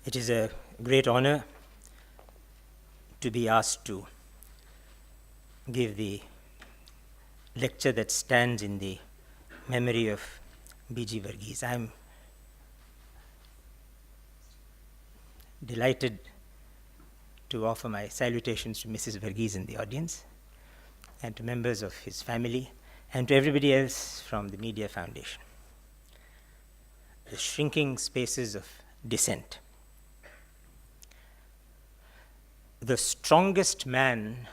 It is a great honor to be asked to give the lecture that stands in the memory of B.G. Varghese. I am delighted to offer my salutations to Mrs. Varghese in the audience, and to members of his family, and to everybody else from the Media Foundation. The shrinking spaces of dissent. The strongest man,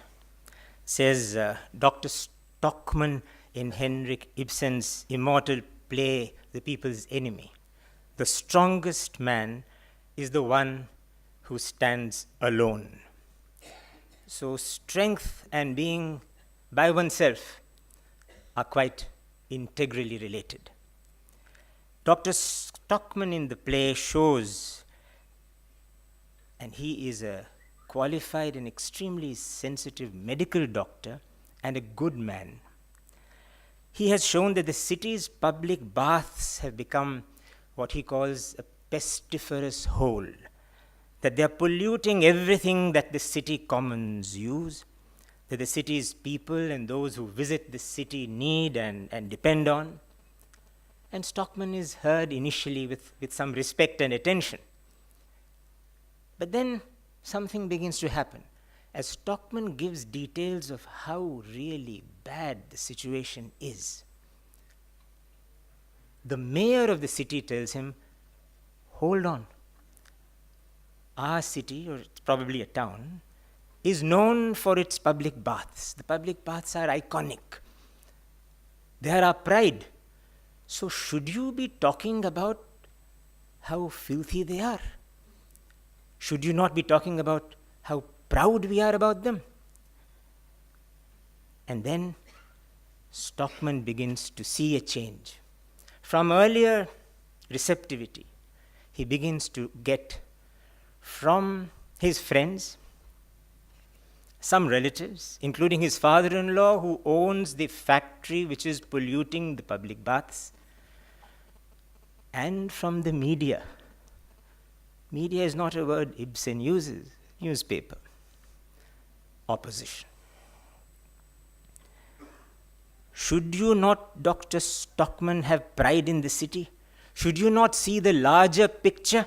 says Dr. Stockman in Henrik Ibsen's immortal play, The People's Enemy. The strongest man is the one who stands alone. So strength and being by oneself are quite integrally related. Dr. Stockman in the play shows, and he is a qualified and extremely sensitive medical doctor and a good man. He has shown that the city's public baths have become what he calls a pestiferous hole, that they are polluting everything that the city commons use, that the city's people and those who visit the city need and depend on. And Stockman is heard initially with some respect and attention. But then something begins to happen as Stockman gives details of how really bad the situation is. The mayor of the city tells him, hold on. Our city, or it's probably a town, is known for its public baths. The public baths are iconic. They are our pride. So should you be talking about how filthy they are? Should you not be talking about how proud we are about them? And then Stockman begins to see a change. From earlier receptivity, he begins to get from his friends, some relatives, including his father-in-law who owns the factory which is polluting the public baths, and from the media. Media is not a word Ibsen uses. Newspaper. Opposition. Should you not, Dr. Stockman, have pride in the city? Should you not see the larger picture?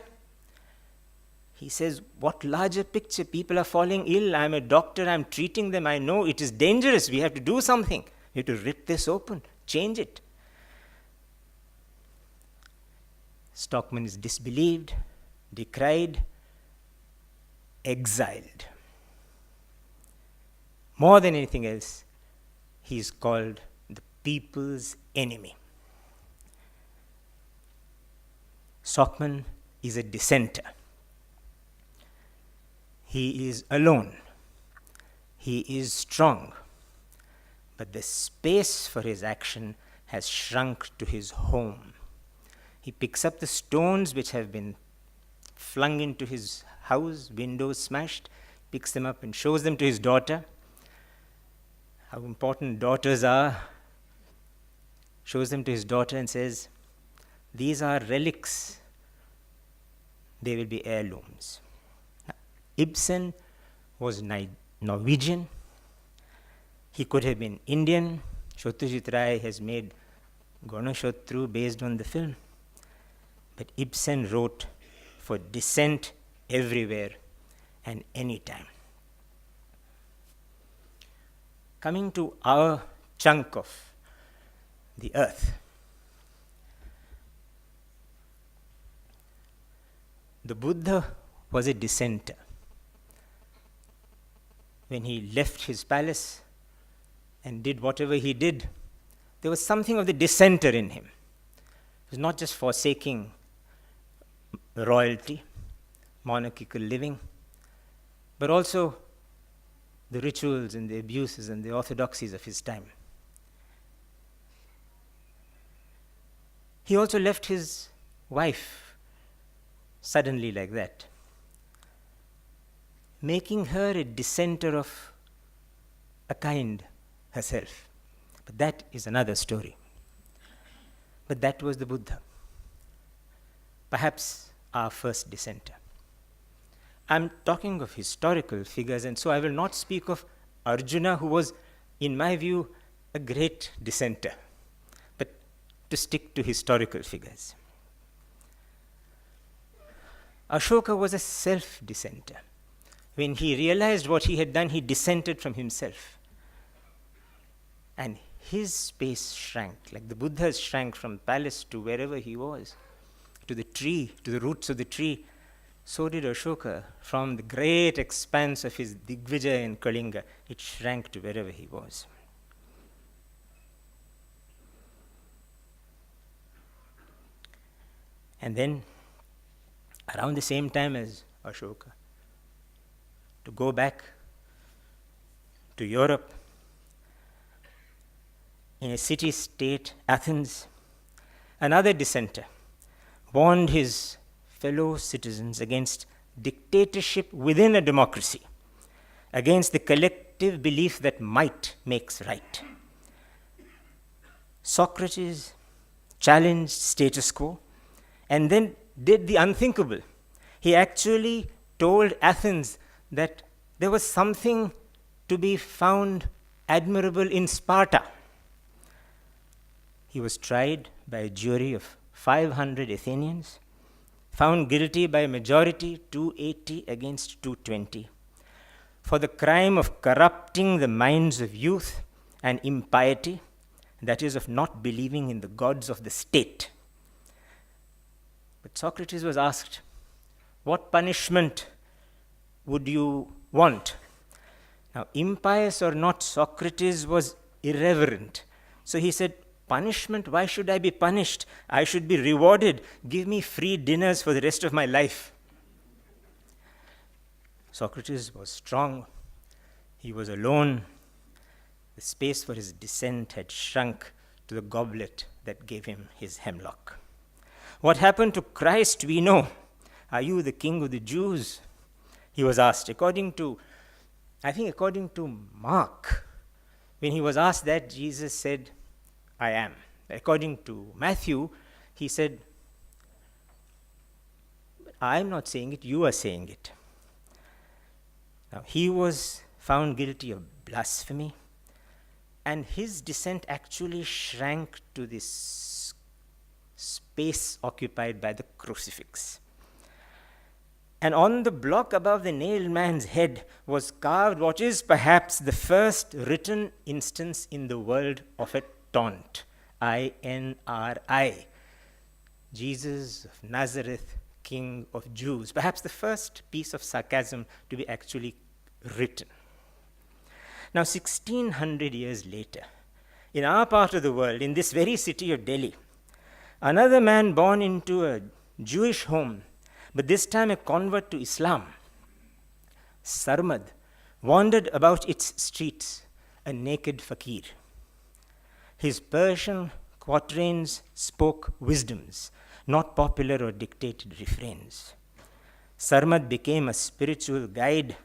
He says, what larger picture? People are falling ill. I'm a doctor. I'm treating them. I know it is dangerous. We have to do something. We have to rip this open, change it. Stockman is disbelieved, decried, exiled. More than anything else, he is called the people's enemy. Stockman is a dissenter. He is alone. He is strong. But the space for his action has shrunk to his home. He picks up the stones which have been flung into his house, windows smashed, picks them up and shows them to his daughter. How important daughters are. Shows them to his daughter and says, these are relics. They will be heirlooms. Ibsen was Norwegian. He could have been Indian. Satyajit Ray has made Ganashotru based on the film. But Ibsen wrote for dissent everywhere and anytime. Coming to our chunk of the earth. The Buddha was a dissenter. When he left his palace and did whatever he did, there was something of the dissenter in him. It was not just forsaking royalty, monarchical living, but also the rituals and the abuses and the orthodoxies of his time. He also left his wife suddenly like that, making her a dissenter of a kind herself. But that is another story. But that was the Buddha, perhaps our first dissenter. I'm talking of historical figures, and so I will not speak of Arjuna, who was, in my view, a great dissenter, but to stick to historical figures. Ashoka was a self-dissenter. When he realized what he had done, he dissented from himself. And his space shrank, like the Buddha's shrank from palace to wherever he was, to the tree, to the roots of the tree. So did Ashoka from the great expanse of his Digvijaya in Kalinga. It shrank to wherever he was. And then, around the same time as Ashoka, to go back to Europe, in a city-state, Athens, another dissenter warned his fellow citizens against dictatorship within a democracy, against the collective belief that might makes right. Socrates challenged status quo and then did the unthinkable. He actually told Athens that there was something to be found admirable in Sparta. He was tried by a jury of 500 Athenians, found guilty by a majority, 280 against 220, for the crime of corrupting the minds of youth and impiety, that is, of not believing in the gods of the state. But Socrates was asked, what punishment would you want? Now, impious or not, Socrates was irreverent. So he said, punishment? Why should I be punished? I should be rewarded. Give me free dinners for the rest of my life. Socrates was strong. He was alone. The space for his dissent had shrunk to the goblet that gave him his hemlock. What happened to Christ, we know. Are you the king of the Jews? He was asked. According to Mark, when he was asked that, Jesus said, I am. According to Matthew, he said, I'm not saying it, you are saying it. Now, he was found guilty of blasphemy, and his dissent actually shrank to this space occupied by the crucifix. And on the block above the nailed man's head was carved what is perhaps the first written instance in the world of a taunt, INRI, Jesus of Nazareth, King of Jews, perhaps the first piece of sarcasm to be actually written. Now, 1600 years later, in our part of the world, in this very city of Delhi, another man born into a Jewish home, but this time a convert to Islam, Sarmad, wandered about its streets, a naked fakir. His Persian quatrains spoke wisdoms, not popular or dictated refrains. Sarmad became a spiritual guide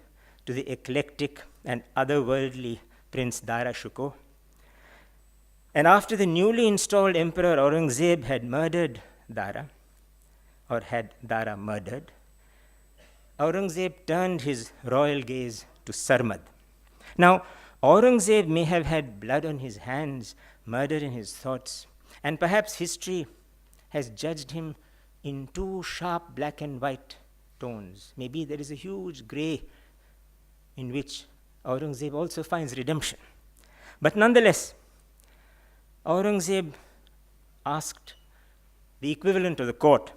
to the eclectic and otherworldly Prince Dara Shikoh. And after the newly installed Emperor Aurangzeb had murdered Dara, or had Dara murdered, Aurangzeb turned his royal gaze to Sarmad. Now, Aurangzeb may have had blood on his hands, murder in his thoughts, and perhaps history has judged him in two sharp black and white tones. Maybe there is a huge gray in which Aurangzeb also finds redemption. But nonetheless, Aurangzeb asked the equivalent of the court,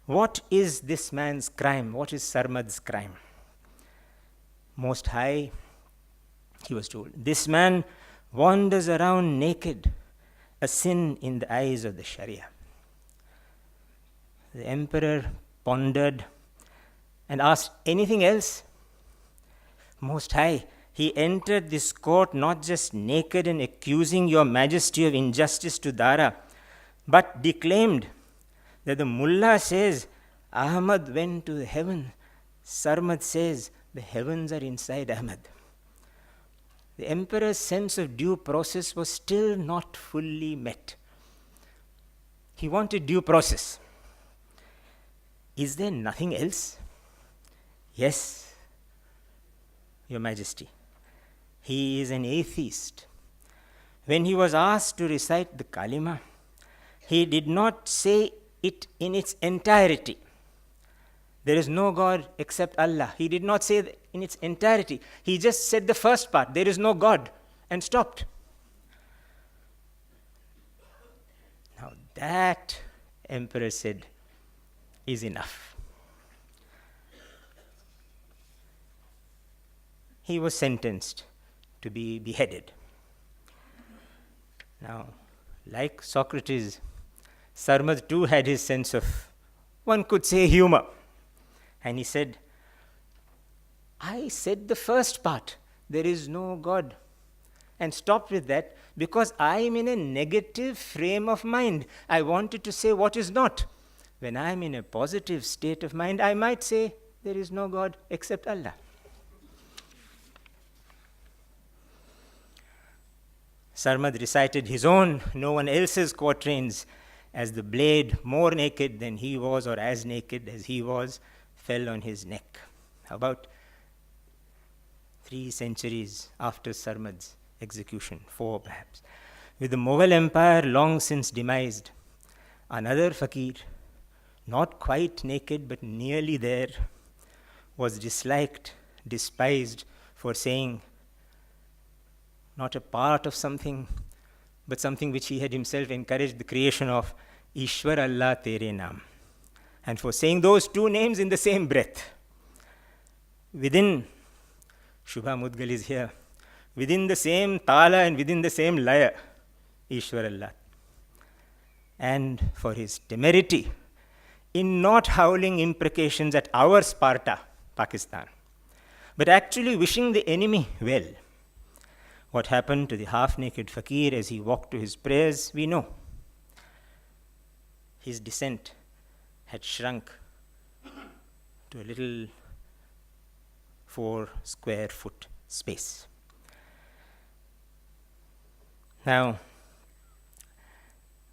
what is this man's crime? What is Sarmad's crime? Most High, he was told, this man wanders around naked, a sin in the eyes of the Sharia. The emperor pondered and asked, anything else? Most High, he entered this court not just naked and accusing your majesty of injustice to Dara, but declaimed that the mullah says Ahmad went to the heaven. Sarmad says the heavens are inside Ahmad. The emperor's sense of due process was still not fully met. He wanted due process. Is there nothing else? Yes, Your Majesty, he is an atheist. When he was asked to recite the kalima, he did not say it in its entirety. There is no God except Allah. He did not say it in its entirety. He just said the first part, there is no God, and stopped. Now that, Emperor said, is enough. He was sentenced to be beheaded. Now, like Socrates, Sarmad too had his sense of, one could say, humor. And he said, I said the first part, there is no God, and stopped with that because I am in a negative frame of mind. I wanted to say what is not. When I am in a positive state of mind, I might say, there is no God except Allah. Sarmad recited his own, no one else's quatrains, as the blade, more naked than he was, or as naked as he was, fell on his neck. About 3 centuries after Sarmad's execution, 4 perhaps. With the Mughal Empire long since demised, another fakir, not quite naked but nearly there, was disliked, despised for saying not a part of something, but something which he had himself encouraged the creation of, Ishwar Allah Tere Naam. And for saying those 2 names in the same breath. Within, Shubha Mudgal is here, within the same tala and within the same laya, Ishwar Allah. And for his temerity in not howling imprecations at our Sparta, Pakistan, but actually wishing the enemy well. What happened to the half-naked fakir as he walked to his prayers, we know. His descent had shrunk to a little 4 square foot space. Now,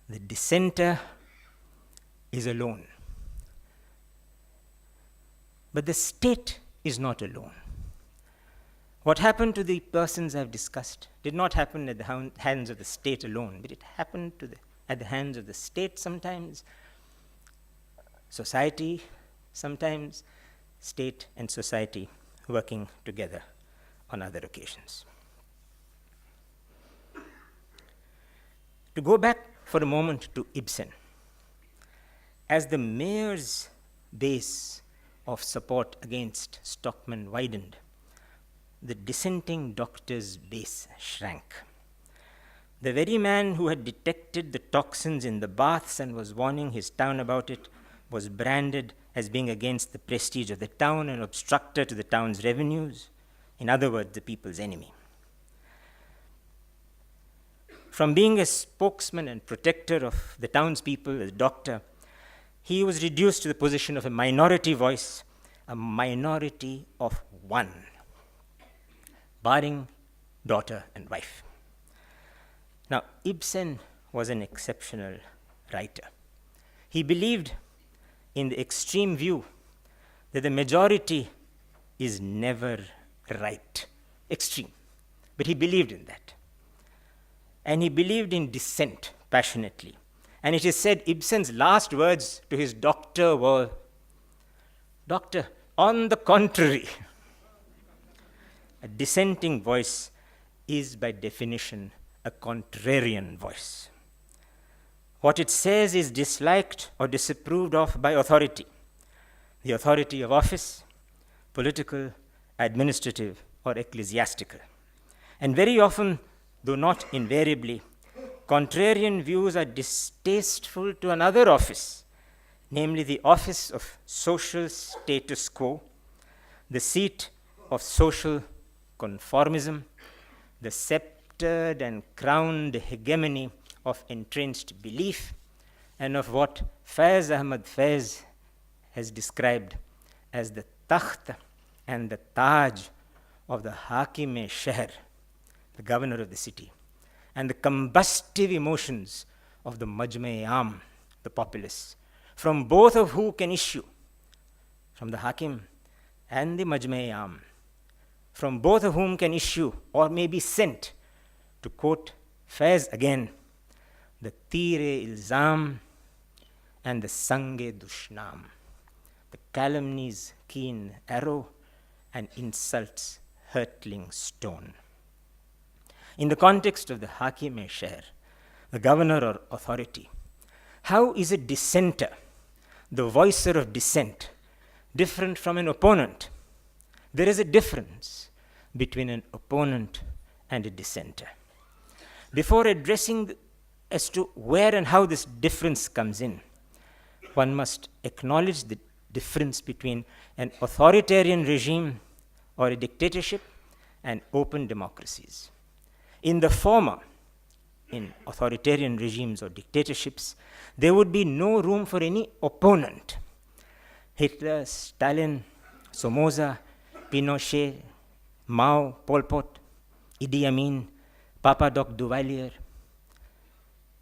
the dissenter is alone. But the state is not alone. What happened to the persons I've discussed did not happen at the hands of the state alone, but it happened at the hands of the state sometimes, society sometimes, state and society working together on other occasions. To go back for a moment to Ibsen, as the mayor's base of support against Stockman widened, the dissenting doctor's base shrank. The very man who had detected the toxins in the baths and was warning his town about it was branded as being against the prestige of the town and obstructor to the town's revenues. In other words, the people's enemy. From being a spokesman and protector of the townspeople, as doctor, he was reduced to the position of a minority voice, a minority of one, barring daughter and wife. Now, Ibsen was an exceptional writer. He believed in the extreme view that the majority is never right. Extreme. But he believed in that. And he believed in dissent passionately. And it is said Ibsen's last words to his doctor were, "Doctor, on the contrary." A dissenting voice is by definition a contrarian voice. What it says is disliked or disapproved of by authority. The authority of office, political, administrative, or ecclesiastical. And very often, though not invariably, contrarian views are distasteful to another office, namely the office of social status quo, the seat of social conformism, the sceptered and crowned hegemony of entrenched belief, and of what Faiz Ahmad Faiz has described as the takht and the taj of the Hakim-e-Shahr, the governor of the city, and the combustive emotions of the Majma-e-Am, the populace, from both of who can issue, from the Hakim and the Majma-e-Am, from both of whom can issue or may be sent, to quote Faiz again, the Tir-e-Ilzam and the Sang-e-Dushnam, the calumnies keen arrow and insults hurtling stone. In the context of the Hakim-e-Shahr, the governor or authority, how is a dissenter, the voicer of dissent, different from an opponent? There is a difference between an opponent and a dissenter. Before addressing as to where and how this difference comes in, one must acknowledge the difference between an authoritarian regime or a dictatorship and open democracies. In the former, in authoritarian regimes or dictatorships, there would be no room for any opponent. Hitler, Stalin, Somoza, Pinochet, Mao, Pol Pot, Idi Amin, Papa Doc Duvalier,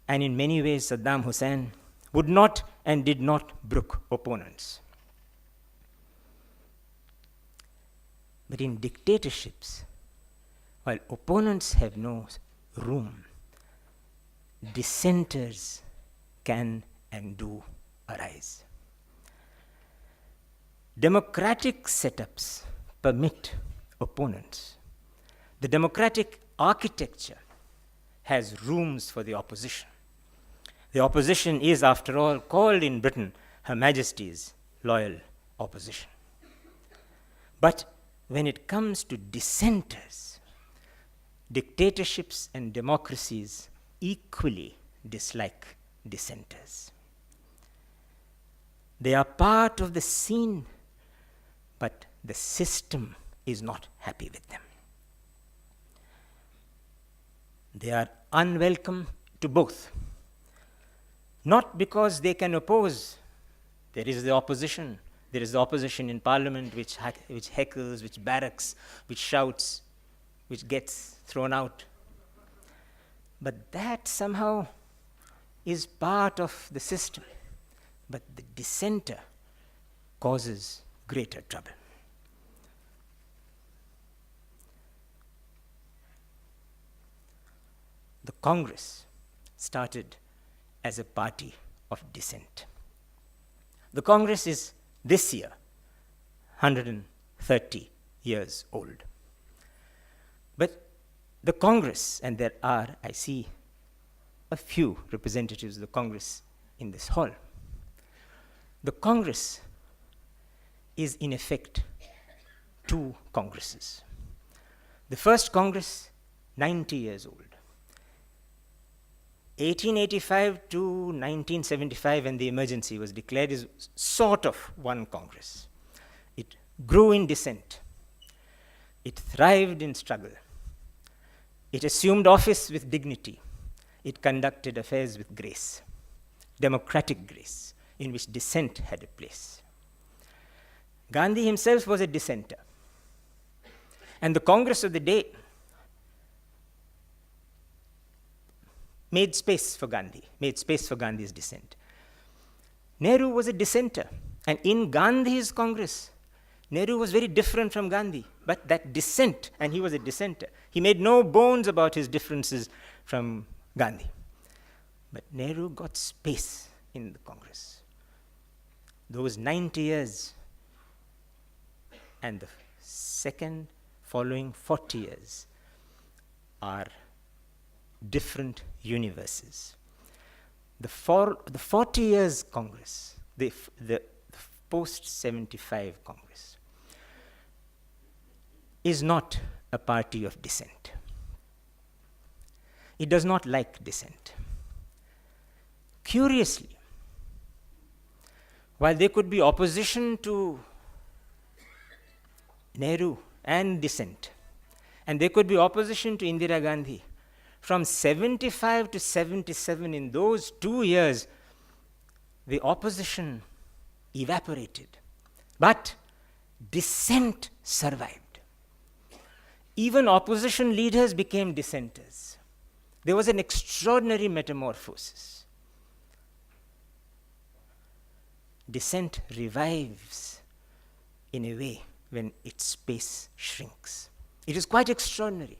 and in many ways Saddam Hussein, would not and did not brook opponents. But in dictatorships, while opponents have no room, dissenters can and do arise. Democratic setups permit opponents. The democratic architecture has rooms for the opposition. The opposition is, after all, called in Britain Her Majesty's loyal opposition. But when it comes to dissenters, dictatorships and democracies equally dislike dissenters. They are part of the scene, but the system is not happy with them. They are unwelcome to both, not because they can oppose. There is the opposition. There is the opposition in parliament which heckles, which barracks, which shouts, which gets thrown out. But that somehow is part of the system. But the dissenter causes greater trouble. The Congress started as a party of dissent. The Congress is this year 130 years old. But the Congress, and there are, I see, a few representatives of the Congress in this hall. The Congress is in effect two Congresses. The first Congress, 90 years old. 1885 to 1975, when the emergency was declared, is sort of one Congress. It grew in dissent. It thrived in struggle. It assumed office with dignity. It conducted affairs with grace, democratic grace, in which dissent had a place. Gandhi himself was a dissenter. And the Congress of the day made space for Gandhi's dissent. Nehru was a dissenter. And in Gandhi's Congress, Nehru was very different from Gandhi. But that dissent, and he was a dissenter, he made no bones about his differences from Gandhi. But Nehru got space in the Congress. Those 90 years and the second following 40 years are different universes. The 40 years Congress, the post-75 Congress, is not a party of dissent. It does not like dissent. Curiously, while there could be opposition to Nehru and dissent, and there could be opposition to Indira Gandhi, from 75 to 77, in those 2 years, the opposition evaporated. But dissent survived. Even opposition leaders became dissenters. There was an extraordinary metamorphosis. Dissent revives in a way when its space shrinks. It is quite extraordinary.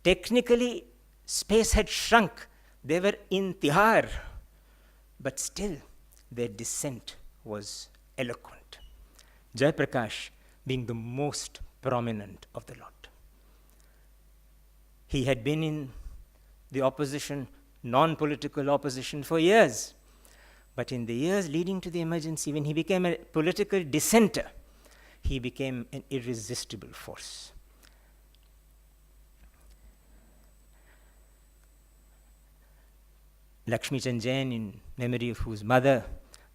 Technically, space had shrunk. They were in Tihar, but still their dissent was eloquent. Jayaprakash being the most prominent of the lot. He had been in the opposition, non-political opposition, for years. But in the years leading to the emergency, when he became a political dissenter, he became an irresistible force. Lakshmi Chand Jain, in memory of whose mother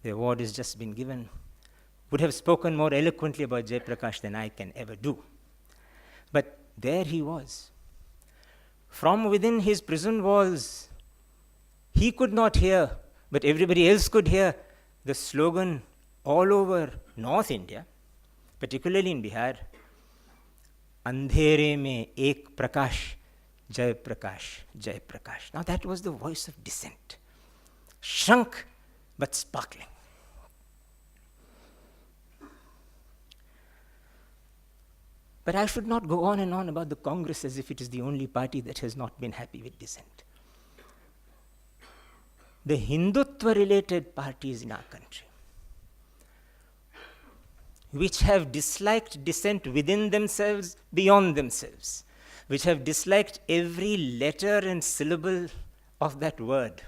the award has just been given, would have spoken more eloquently about Jayaprakash than I can ever do. But there he was. From within his prison walls, he could not hear, but everybody else could hear the slogan all over North India, particularly in Bihar, Andhere mein ek prakash, Jai Prakash, Jai Prakash. Now that was the voice of dissent, shrunk but sparkling. But I should not go on and on about the Congress as if it is the only party that has not been happy with dissent. The Hindutva-related parties in our country, which have disliked dissent within themselves, beyond themselves, which have disliked every letter and syllable of that word,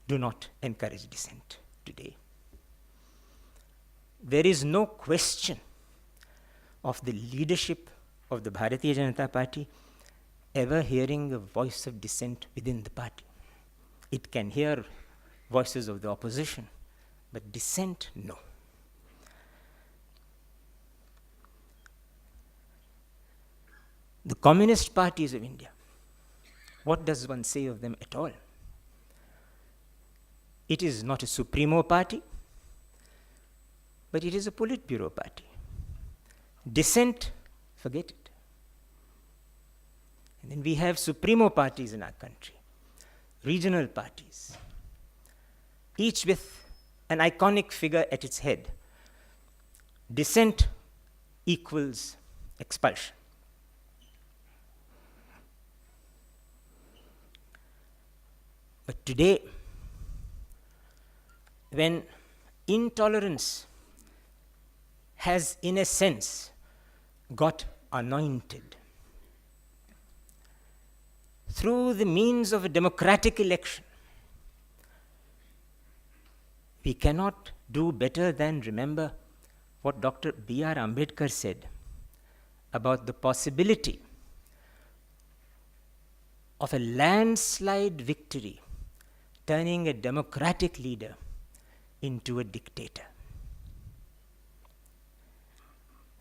do not encourage dissent today. There is no question of the leadership of the Bharatiya Janata Party ever hearing a voice of dissent within the party. It can hear voices of the opposition, but dissent, no. The communist parties of India, what does one say of them at all? It is not a Supremo party, but it is a Politburo party. Dissent, forget it. And then we have Supremo parties in our country, regional parties, each with an iconic figure at its head. Dissent equals expulsion. But today, when intolerance has, in a sense, got anointed through the means of a democratic election, we cannot do better than remember what Dr. B.R. Ambedkar said about the possibility of a landslide victory turning a democratic leader into a dictator.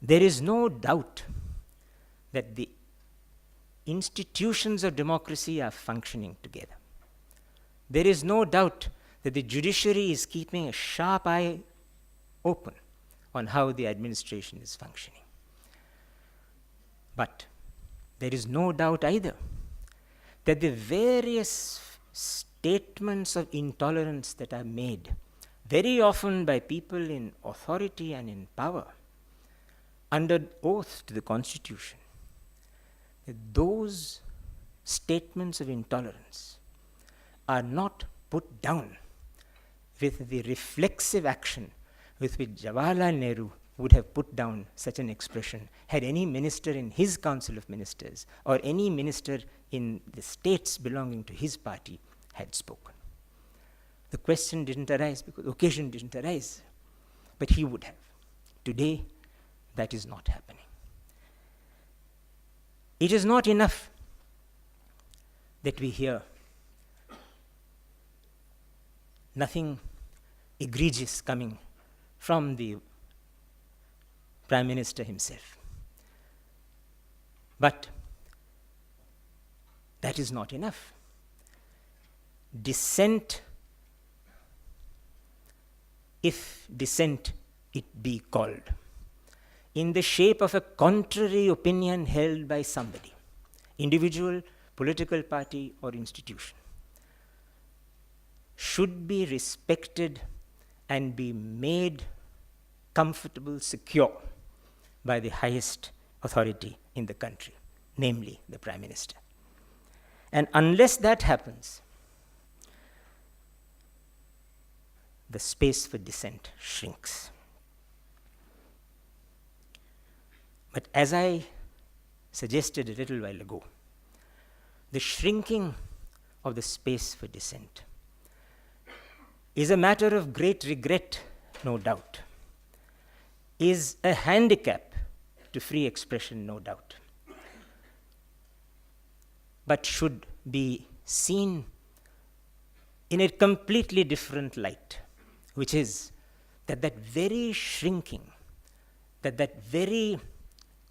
There is no doubt that the institutions of democracy are functioning together. There is no doubt that the judiciary is keeping a sharp eye open on how the administration is functioning. But there is no doubt either that the various statements of intolerance that are made, very often by people in authority and in power, under oath to the Constitution, that those statements of intolerance are not put down with the reflexive action with which Jawaharlal Nehru would have put down such an expression had any minister in his Council of Ministers or any minister in the states belonging to his party had spoken. The question didn't arise because the occasion didn't arise, but he would have. Today, that is not happening. It is not enough that we hear nothing egregious coming from the Prime Minister himself. But that is not enough. Dissent, if dissent it be called, in the shape of a contrary opinion held by somebody, individual, political party, or institution, should be respected and be made comfortable, secure by the highest authority in the country, namely the Prime Minister. And unless that happens, the space for dissent shrinks. But as I suggested a little while ago, the shrinking of the space for dissent is a matter of great regret, no doubt, is a handicap to free expression, no doubt, but should be seen in a completely different light, which is that very shrinking, that very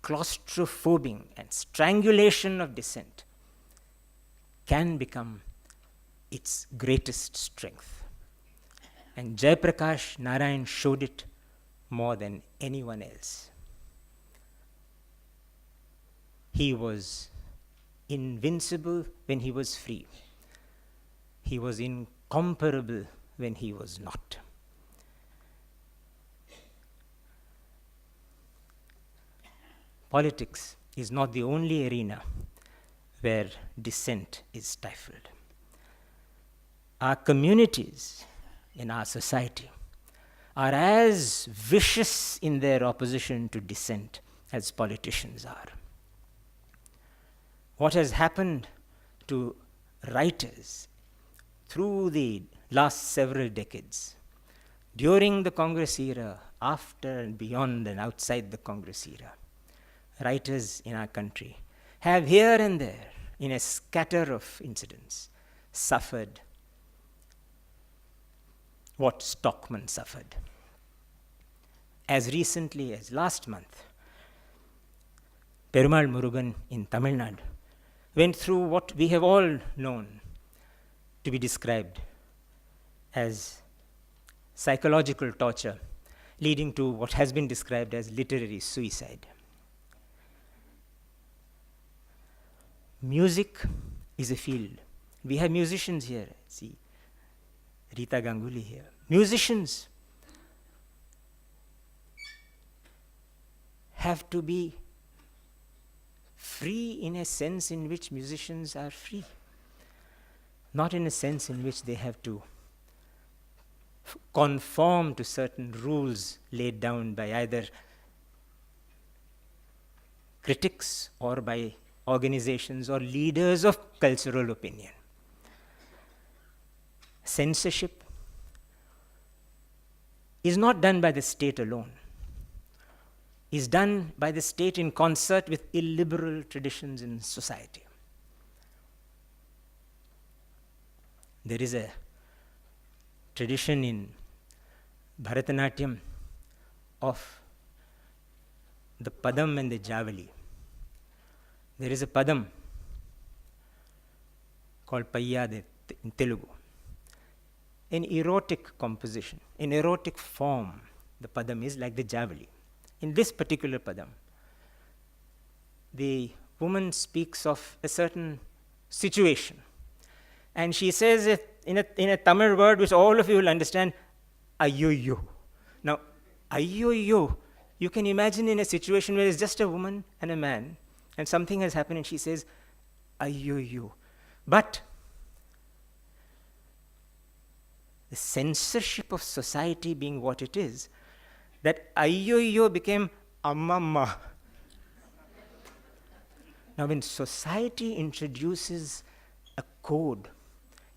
claustrophobing and strangulation of dissent can become its greatest strength. And Jayaprakash Narayan showed it more than anyone else. He was invincible when he was free. He was incomparable when he was not. Politics is not the only arena where dissent is stifled. Our communities in our society are as vicious in their opposition to dissent as politicians are. What has happened to writers through the last several decades, during the Congress era, after and beyond and outside the Congress era, writers in our country have here and there, in a scatter of incidents, suffered what Stockman suffered. As recently as last month, Perumal Murugan in Tamil Nadu went through what we have all known to be described as psychological torture, leading to what has been described as literary suicide. Music is a field. We have musicians here. See, Rita Ganguly here. Musicians have to be free in a sense in which musicians are free, not in a sense in which they have to conform to certain rules laid down by either critics or by organizations or leaders of cultural opinion. Censorship is not done by the state alone, is done by the state in concert with illiberal traditions in society. There is a tradition in Bharatanatyam of the Padam and the Javali. There is a Padam called Payyade in Telugu, an erotic composition, an erotic form. The Padam is like the Javali. In this particular Padam, the woman speaks of a certain situation, and she says it in a Tamil word which all of you will understand, Ayyuyyo. Now, Ayyuyyo, you can imagine in a situation where it's just a woman and a man, and something has happened and she says, Ayyuyyo. But the censorship of society being what it is, that Ayyuyyo became Ammamma. Now, when society introduces a code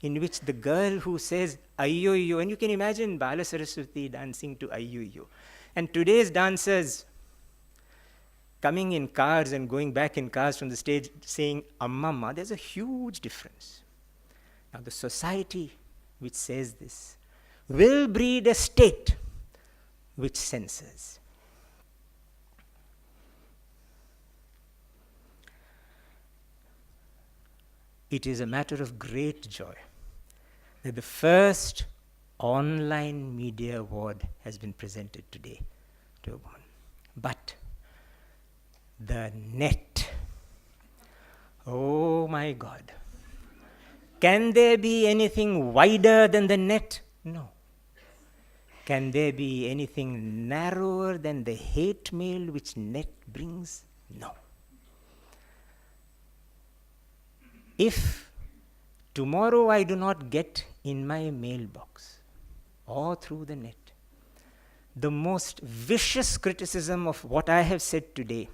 in which the girl who says Ayyuyyo, and you can imagine Bala Saraswati dancing to Ayyuyyo, and today's dancers coming in cars and going back in cars from the stage saying Ammamma, there's a huge difference. Now, the society which says this will breed a state which censors. It is a matter of great joy that the first online media award has been presented today to a woman. But the net, oh my God, Can there be anything wider than the net? No. Can there be anything narrower than the hate mail which net brings? No. If tomorrow I do not get in my mailbox or through the net the most vicious criticism of what I have said today,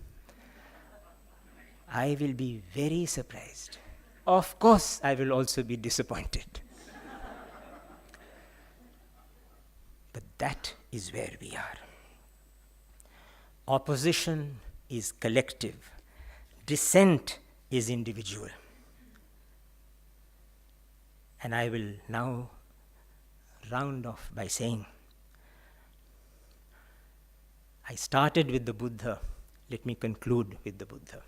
I will be very surprised. Of course, I will also be disappointed. But that is where we are. Opposition is collective. Dissent is individual. And I will now round off by saying, I started with the Buddha. Let me conclude with the Buddha.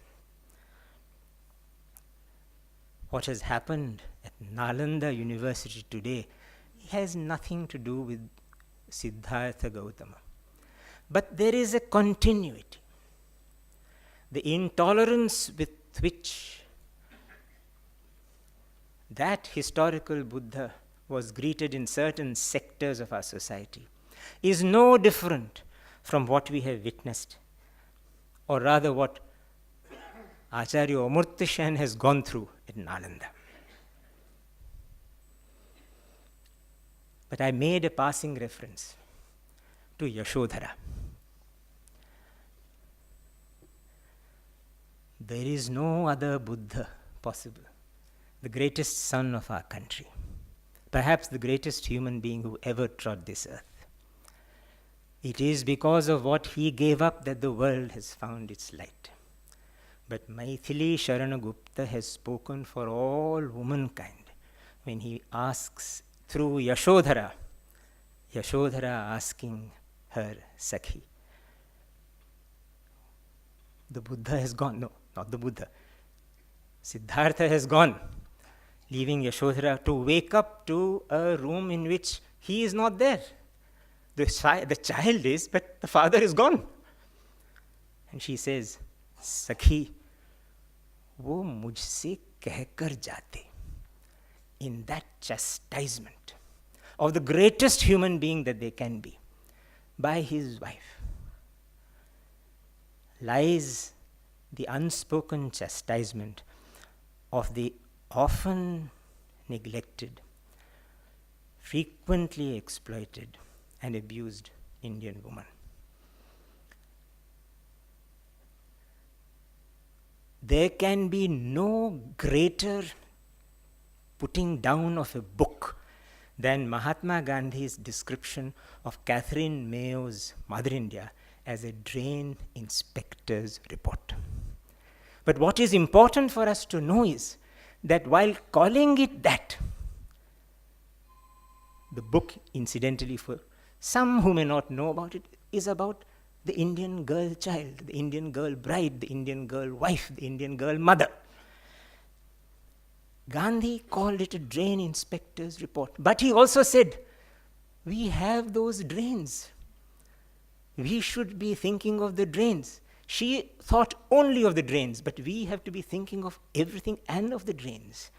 What has happened at Nalanda University today has nothing to do with Siddhartha Gautama. But there is a continuity. The intolerance with which that historical Buddha was greeted in certain sectors of our society is no different from what we have witnessed, or rather what Acharya Amurtya Sen has gone through at Nalanda. But I made a passing reference to Yashodhara. There is no other Buddha possible, the greatest son of our country, perhaps the greatest human being who ever trod this earth. It is because of what he gave up that the world has found its light. But Maithili Sharanagupta has spoken for all womankind when he asks through Yashodhara asking her Sakhi. The Buddha has gone. No, not the Buddha. Siddhartha has gone, leaving Yashodhara to wake up to a room in which he is not there. The child is, but the father is gone. And she says, Sakhi, wo mujhse kehkar jate. In that chastisement of the greatest human being that they can be, by his wife, lies the unspoken chastisement of the often neglected, frequently exploited, and abused Indian woman. There can be no greater putting down of a book than Mahatma Gandhi's description of Catherine Mayo's Mother India as a drain inspector's report. But what is important for us to know is that while calling it that, the book, incidentally, for some who may not know about it, is about the Indian girl child, the Indian girl bride, the Indian girl wife, the Indian girl mother. Gandhi called it a drain inspector's report. But he also said, we have those drains. We should be thinking of the drains. She thought only of the drains, but we have to be thinking of everything and of the drains.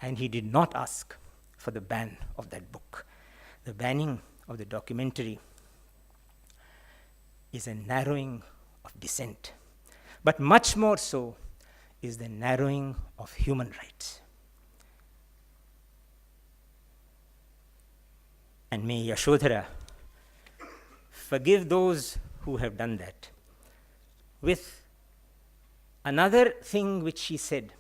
And he did not ask for the ban of that book. The banning of the documentary is a narrowing of dissent. But much more so is the narrowing of human rights. And may Yashodhara forgive those who have done that. With another thing which she said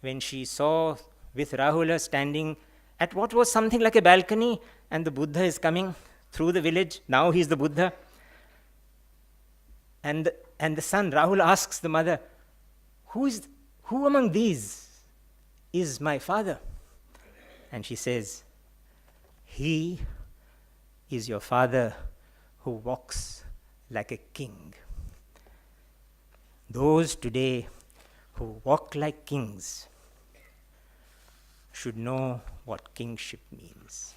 when she saw with Rahula standing at what was something like a balcony, and the Buddha is coming through the village. Now he is the Buddha. And the son, Rahul, asks the mother, who among these is my father? And she says, he is your father who walks like a king. Those today who walk like kings should know what kingship means.